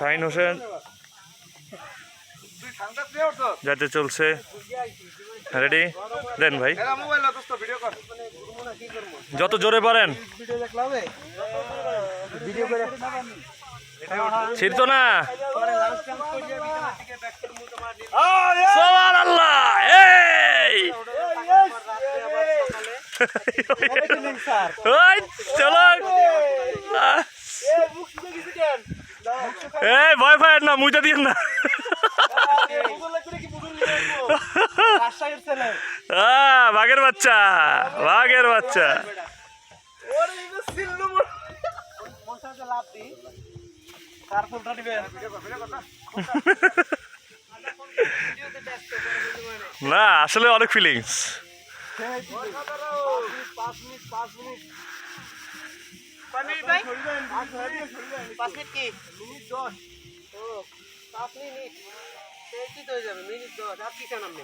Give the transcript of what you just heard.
শাহিন হোসেন যাতে চলছে। রেডি দেন ভাই, যত জোরে পারেন। ছিড়তো না। সুবহানাল্লাহ। এই ওই চলো, এই ভয় ভয় না, মুইটা দিয়ে না। বাঘের বাচ্চা, বাঘের বাচ্চা। না আসলে অনেক ফিলিংস। মিনিট 10 হয়ে যাবে, মিনিট 10 আর কি চান আপনি?